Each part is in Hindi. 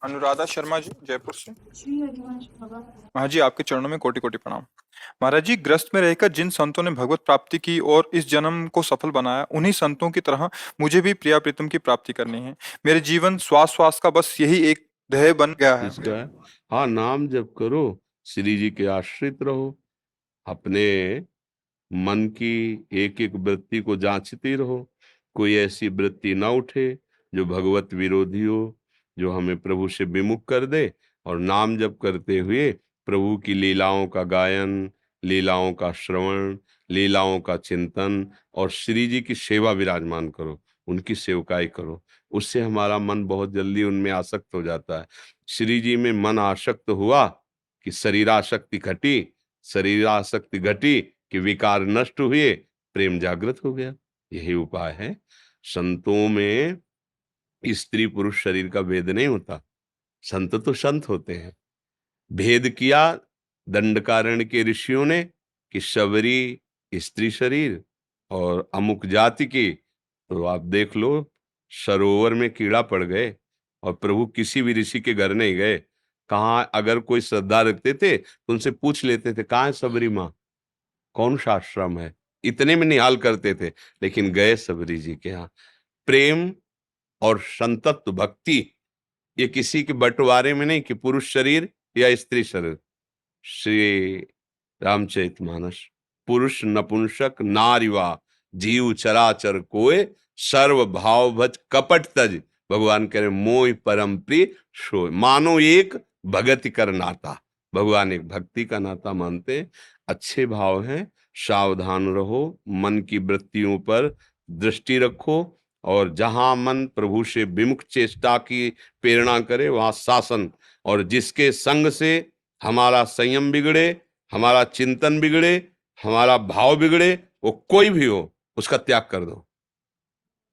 अनुराधा शर्मा जी, जयपुर से। श्री हरिवंश बाबा। हाँ जी, आपके चरणों में कोटि कोटि प्रणाम। महाराज जी, ग्रस्त में रहकर जिन संतों ने भगवत प्राप्ति की और इस जन्म को सफल बनाया, उन्हीं संतों की तरह मुझे भी प्रिया प्रीतम की प्राप्ति करनी है। मेरे जीवन श्वास श्वास का बस यही एक ध्येय बन गया है। इसका है। हाँ, नाम जप करो, श्री जी के आश्रित रहो, अपने मन की एक एक वृत्ति को जांचती रहो, कोई ऐसी वृत्ति ना उठे जो भगवत विरोधी हो, जो हमें प्रभु से विमुख कर दे। और नाम जप करते हुए प्रभु की लीलाओं का गायन, लीलाओं का श्रवण, लीलाओं का चिंतन और श्री जी की सेवा विराजमान करो, उनकी सेवकाई करो। उससे हमारा मन बहुत जल्दी उनमें आसक्त हो जाता है। श्री जी में मन आसक्त हुआ कि शरीरासक्ति घटी, शरीरासक्ति घटी कि विकार नष्ट हुए, प्रेम जागृत हो गया। यही उपाय है। संतों में स्त्री पुरुष शरीर का भेद नहीं होता, संत तो संत होते हैं। भेद किया दंडकारण्य के ऋषियों ने कि शबरी स्त्री शरीर और अमुक जाति की, तो आप देख लो सरोवर में कीड़ा पड़ गए और प्रभु किसी भी ऋषि के घर नहीं गए। कहाँ अगर कोई श्रद्धा रखते थे तो उनसे पूछ लेते थे, कहाँ है सबरी माँ, कौन सा आश्रम है, इतने में निहाल करते थे। लेकिन गए सबरी जी के यहाँ। प्रेम और संतत्व भक्ति ये किसी के बंटवारे में नहीं कि पुरुष शरीर या स्त्री शरीर। श्री रामचरितमानस, पुरुष नपुंसक नारीवा जीव चराचर कोय, सर्व भाव भज कपट तज। भगवान कह रहे मोह परम प्रिय सोय। मानो एक भगति कर नाता, भगवान एक भक्ति का नाता मानते हैं। अच्छे भाव हैं, सावधान रहो, मन की वृत्तियों पर दृष्टि रखो और जहां मन प्रभु से विमुख चेष्टा की प्रेरणा करे वहां शासन। और जिसके संग से हमारा संयम बिगड़े, हमारा चिंतन बिगड़े, हमारा भाव बिगड़े, वो कोई भी हो, उसका त्याग कर दो।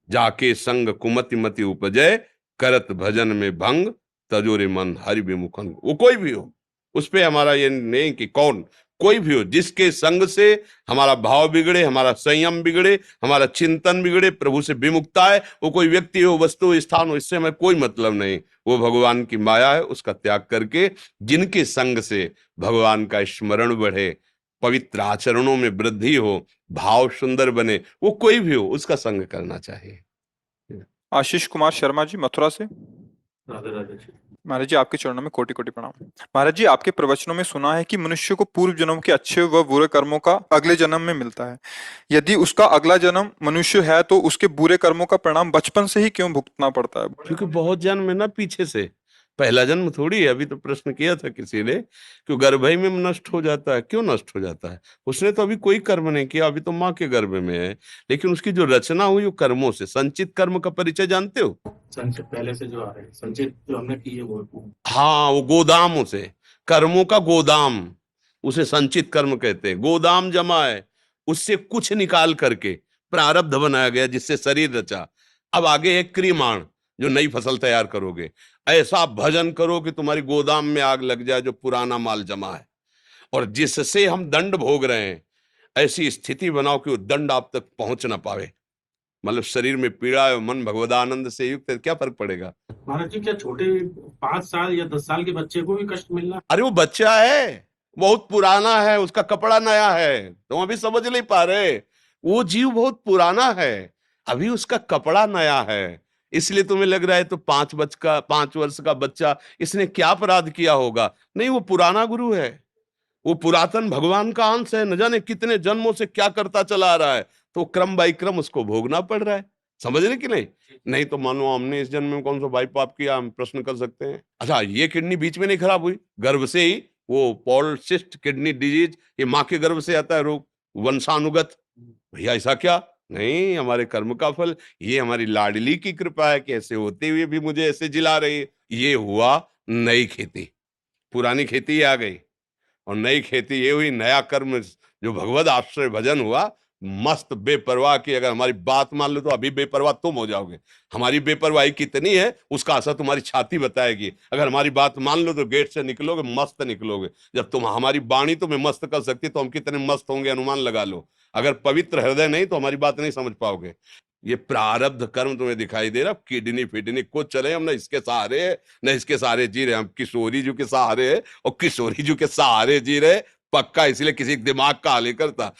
जाके संग कुमति मति उपजय, करत भजन में भंग, तजोरे मन हरि विमुखन। वो कोई भी हो, उस पे हमारा ये नहीं कि कौन, कोई भी हो, जिसके संग से हमारा भाव बिगड़े, हमारा संयम बिगड़े, हमारा चिंतन बिगड़े, प्रभु से विमुखता है, वो कोई व्यक्ति हो, वस्तु हो, स्थान हो, इससे हमें कोई मतलब नहीं। वो भगवान की माया है, उसका त्याग करके जिनके संग से भगवान का स्मरण बढ़े, पवित्र आचरणों में वृद्धि हो, भाव सुंदर बने, वो कोई भी हो, उसका संग करना चाहिए। आशीष कुमार शर्मा जी, मथुरा से। राधे राधे जी। महाराज जी, आपके चरणों में कोटि कोटि प्रणाम। महाराज जी, आपके प्रवचनों में सुना है कि मनुष्य को पूर्व जन्म के अच्छे व बुरे कर्मों का अगले जन्म में मिलता है। यदि उसका अगला जन्म मनुष्य है तो उसके बुरे कर्मों का परिणाम बचपन से ही क्यों भुगतना पड़ता है? क्योंकि बहुत जन्म है ना पीछे से, पहला जन्म थोड़ी है। अभी तो प्रश्न किया था किसी ने, क्यों गर्भ ही में नष्ट हो जाता है? क्यों नष्ट हो जाता है? उसने तो अभी कोई कर्म नहीं किया, अभी तो माँ के गर्भ में है, लेकिन उसकी जो रचना हुई वो कर्मों से। संचित कर्म का परिचय जानते हो? संचित पहले से जो आ रहे हैं, संचित जो हमने की है वो। हाँ, वो गोदाम, उसे कर्मों का गोदाम, उसे संचित कर्म कहते हैं। गोदाम जमा है, उससे कुछ निकाल करके प्रारब्ध बनाया गया जिससे शरीर रचा। अब आगे एक क्रियमाण, जो नई फसल तैयार करोगे। ऐसा भजन करो कि तुम्हारी गोदाम में आग लग जाए जो पुराना माल जमा है, और जिससे हम दंड भोग रहे हैं, ऐसी स्थिति बनाओ कि वो दंड आप तक पहुंच ना पावे। मतलब शरीर में पीड़ा है, मन भगवदानंद से युक्त है, क्या फर्क पड़ेगा? महाराज जी, क्या छोटे 5 साल या 10 साल के बच्चे को भी कष्ट मिलना? अरे वो बच्चा है, बहुत पुराना है, उसका कपड़ा नया है, तुम अभी समझ नहीं पा रहे। वो जीव बहुत पुराना है, अभी उसका कपड़ा नया है, इसलिए तुम्हें लग रहा है तो 5 वर्ष का बच्चा, इसने क्या अपराध किया होगा? नहीं, वो पुराना गुरु है, वो पुरातन भगवान का अंश है, न जाने कितने जन्मों से क्या करता चला आ रहा है, तो क्रम बाई क्रम उसको भोगना पड़ रहा है। समझ रहे कि नहीं? नहीं तो मानो हमने इस जन्म में कौन सा भाई पाप किया, हम प्रश्न कर सकते हैं। अच्छा, ये किडनी बीच में नहीं खराब हुई, गर्भ से ही वो पॉलिसिस्ट किडनी डिजीज, ये माँ के गर्भ से आता है रोग, वंशानुगत। भैया ऐसा क्या? नहीं, हमारे कर्म का फल, ये हमारी लाडली की कृपा है कि ऐसे होते हुए भी मुझे ऐसे जिला रही है। ये हुआ नई खेती, पुरानी खेती आ गई और नई खेती ये हुई, नया कर्म जो भगवत आश्रय भजन हुआ, मस्त बेपरवाह की। अगर हमारी बात मान लो तो अभी बेपरवाह तुम हो जाओगे। हमारी बेपरवाही कितनी है उसका असर तुम्हारी छाती बताएगी। अगर हमारी बात मान लो तो गेट से निकलोगे मस्त निकलोगे। जब तुम, हमारी वाणी तुम्हें मस्त कर सकती तो हम कितने मस्त होंगे अनुमान लगा लो। अगर पवित्र हृदय नहीं तो हमारी बात नहीं समझ पाओगे। ये प्रारब्ध कर्म तुम्हें दिखाई दे रहा, किडनी फिडनी कुछ चले, हम ना इसके सहारे है न इसके सहारे जी रहे, हम किशोरी जी के सहारे है और किशोरी जी के सहारे जी रहे, पक्का। इसलिए किसी दिमाग का हाल नहीं करता।